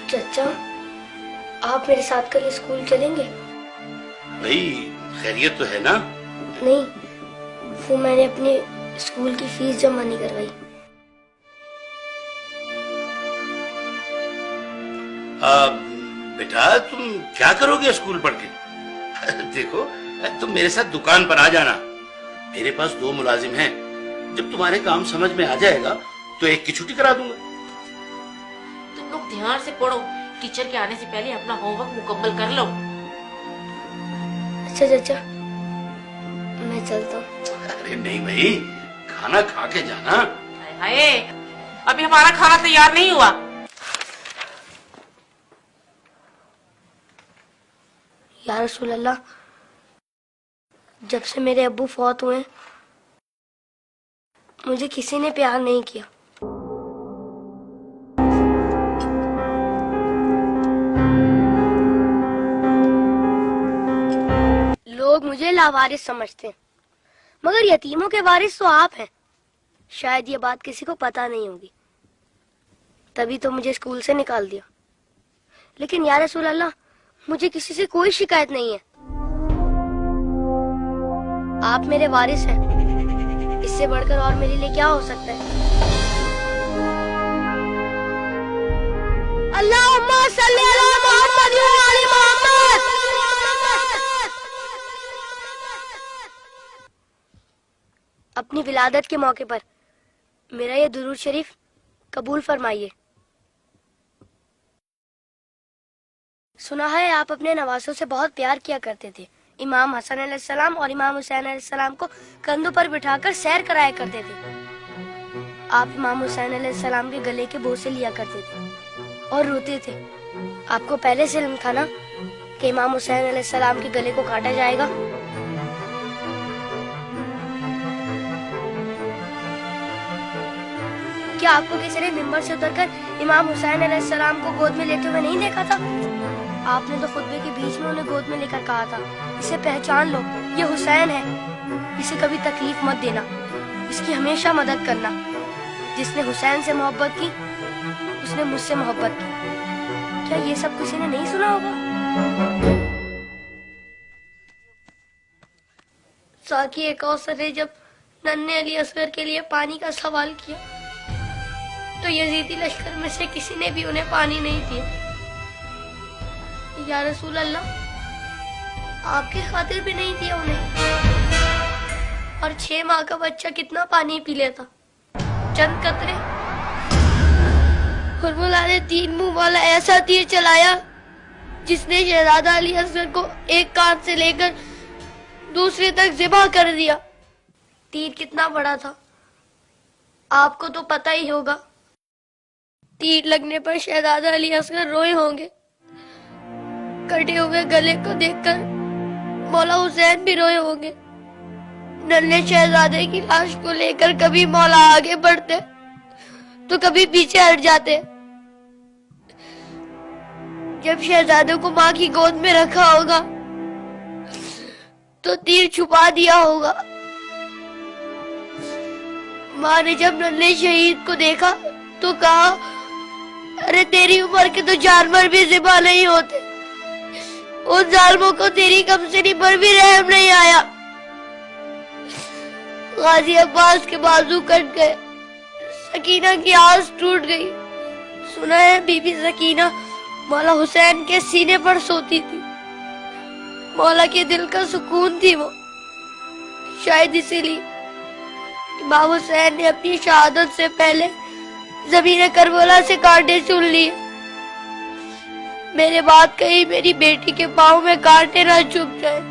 चाचा, आप मेरे साथ कल स्कूल चलेंगे? भाई खैरियत तो है ना? नहीं, वो मैंने अपने स्कूल की फीस जमा नहीं करवाई। बेटा तुम क्या करोगे स्कूल पढ़ के? देखो तुम मेरे साथ दुकान पर आ जाना, मेरे पास 2 मुलाजिम हैं। जब तुम्हारे काम समझ में आ जाएगा तो एक की छुट्टी करा दूंगा। तुम लोग ध्यान से पढ़ो, टीचर के आने से पहले अपना होमवर्क मुकम्मल कर लो। अच्छा चाचा, मैं चलता हूँ। अरे नहीं भाई, खाना खा के जाना। हाय, अभी हमारा खाना तैयार नहीं हुआ। या रसूल अल्लाह, जब से मेरे अब्बू फौत हुए मुझे किसी ने प्यार नहीं किया। लोग मुझे लावारिस समझते हैं, मगर यतीमों के वारिस तो आप हैं। शायद ये बात किसी को पता नहीं होगी, तभी तो मुझे स्कूल से निकाल दिया। लेकिन या रसूल अल्लाह, मुझे किसी से कोई शिकायत नहीं है। आप मेरे वारिस हैं, इससे बढ़कर और मेरे लिए क्या हो सकता है? अल्लाहुम्मा सल्ली अला मुहम्मद व आले मोहम्मद। अपनी विलादत के मौके पर मेरा ये दुरूद शरीफ कबूल फरमाइए। सुना है आप अपने नवासों से बहुत प्यार किया करते थे। इमाम हसन अलैहिस्सलाम और इमाम हुसैन अलैहिस्सलाम को कंधों पर बिठाकर सैर कराया करते थे। आप इमाम हुसैन अलैहिस्सलाम के गले के बोसे लिया करते थे और रोते थे। आपको पहले से इल्म था ना कि इमाम हुसैन अलैहिस्सलाम के गले को काटा जाएगा? क्या आपको किसी ने मिंबर से उतरकर इमाम हुसैन अलैहिस्सलाम को गोद में लेते हुए नहीं देखा था? आपने तो खुतबे के बीच में उन्हें गोद में लेकर कहा था, इसे पहचान लो, ये हुसैन है, इसे कभी तकलीफ मत देना, इसकी हमेशा मदद करना। जिसने हुसैन से मोहब्बत की उसने मुझसे मोहब्बत की। क्या ये सब किसी ने नहीं सुना होगा? साकी कौसर ने जब नन्हे अली असगर के लिए पानी का सवाल किया तो यजीदी लश्कर में से किसी ने भी उन्हें पानी नहीं दिया। या रसूल अल्लाह, आपकी खातिर भी नहीं दिया उन्हें। और 6 माह का बच्चा कितना पानी पी लेता? चंद कतरे। हुर्मुला ने 3 मुंह वाला ऐसा तीर चलाया जिसने शहजादा अली असगर को एक कान से लेकर दूसरे तक ज़िबा कर दिया। तीर कितना बड़ा था आपको तो पता ही होगा। तीर लगने पर शहजादा अली असगर रोए होंगे। कटे हुए गले को देखकर मौला हुसैन भी रोए होंगे। नन्हे शहजादे की लाश को लेकर कभी मौला आगे बढ़ते तो कभी पीछे हट जाते। जब शहजादे को माँ की गोद में रखा होगा तो तीर छुपा दिया होगा। माँ ने जब नन्हे शहीद को देखा तो कहा, अरे तेरी उम्र के तो जानवर भी ज़िबा नहीं होते, उन जालिमों को तेरी कमसिनी पर भी रहम नहीं आया। गाजी अब्बास के बाजू कट गए, सकीना की आस टूट गई। सुना है बीबी सकीना मौला हुसैन के सीने पर सोती थी। मौला के दिल का सुकून थी वो। शायद इसीलिए इमाम हुसैन ने अपनी शहादत से पहले ज़मीन करबला से कांटे चुन लिए। मेरे बात कही मेरी बेटी के पाँव में कांटे ना चुभ जाए।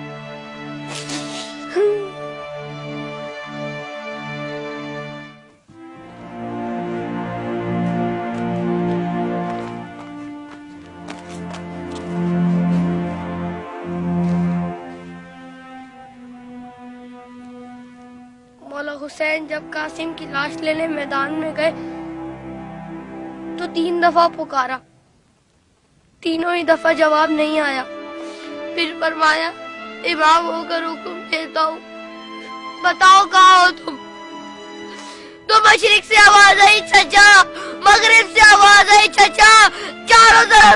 मौला हुसैन जब कासिम की लाश लेने मैदान में गए तो 3 दफा पुकारा, तीनों ही दफा जवाब नहीं आया। फिर फरमाया, इमाम होकर हुक्म देता हूँ, बताओ कहाँ हो तुम? तो मशरिक से आवाज आई चचा, मगरिब से आवाज आई चचा, चारों तरफ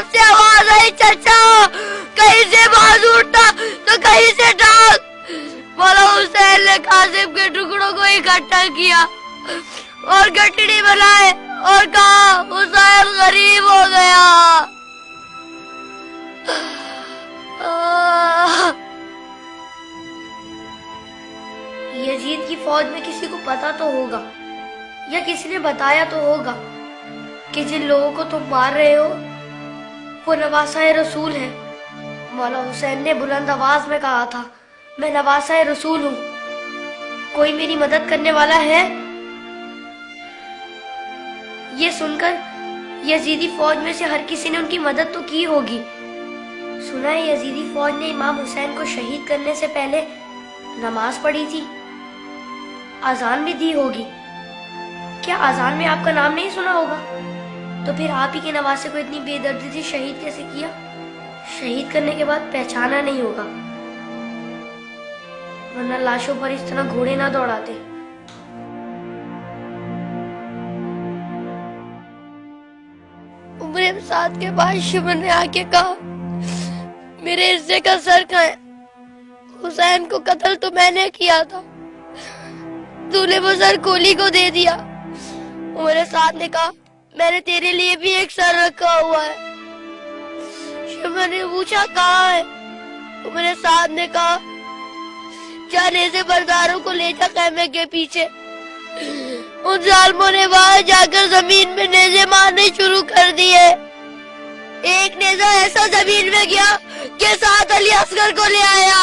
पटड़ी बनाए और कहा हुसैन गरीब हो गया। यजीद की फौज में किसी को पता तो होगा या किसी ने बताया तो होगा कि जिन लोगों को तुम मार रहे हो वो नवासा रसूल है। मौला हुसैन ने बुलंद आवाज में कहा था, मैं नवासा रसूल हूँ, कोई मेरी मदद करने वाला है? ये सुनकर यजीदी फौज में से हर किसी ने उनकी मदद तो की होगी। सुना है यजीदी फौज ने इमाम हुसैन को शहीद करने से पहले नमाज पढ़ी थी, अजान भी दी होगी। क्या अजान में आपका नाम नहीं सुना होगा? तो फिर आप ही के नवासे को इतनी बेदर्दी से शहीद कैसे किया? शहीद करने के बाद पहचाना नहीं होगा, वरना लाशों पर इस तरह घोड़े ना दौड़ाते। उम्र साथ के बाद शिमर ने आके कहा, मेरे हिस्से का सर कहाँ है? हुसैन को कत्ल तो मैंने किया था, तूने वो सर कोली को दे दिया। उमर साथ ने कहा, मैंने तेरे लिए भी एक सर रखा हुआ है। शिमर ने पूछा, कहाँ है? उमर साथ ने कहा, जाने से बरदारों को ले जा खैमे के पीछे। उन जालिमों ने वहां जाकर जमीन में नेज़े मारने शुरू कर दिए। एक नेज़ा ऐसा जमीन में गया कि साथ अली असगर को ले आया।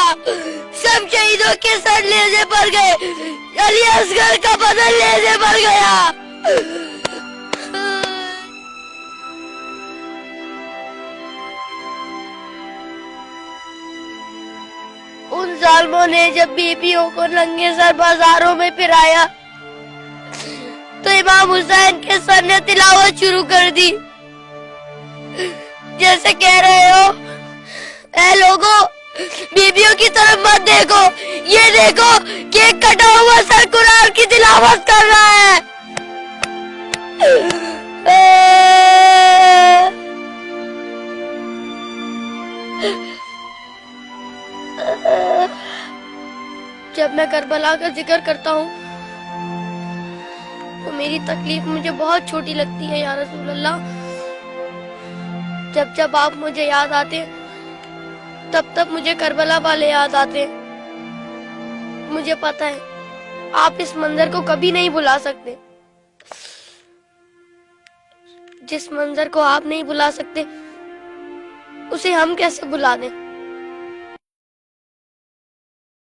सब शहीदों के सर नेज़े पर गए, अली असगर का बदन नेज़े पर गया। उन जालिमों ने जब बीबियों को नंगे सर बाजारों में फिराया तो इमाम हुसैन के सर ने तिलावत शुरू कर दी, जैसे कह रहे हो, ऐ लोगों, बीबियों की तरफ मत देखो, ये देखो कि एक कटा हुआ सर कुरान की तिलावत कर रहा है। जब मैं करबला का जिक्र करता हूँ तो मेरी तकलीफ मुझे बहुत छोटी लगती है या रसूल अल्लाह। जब जब आप मुझे याद आते तब तब मुझे करबला वाले याद आते। मुझे पता है आप इस मंजर को कभी नहीं भुला सकते। जिस मंजर को आप नहीं भुला सकते उसे हम कैसे भुला दें?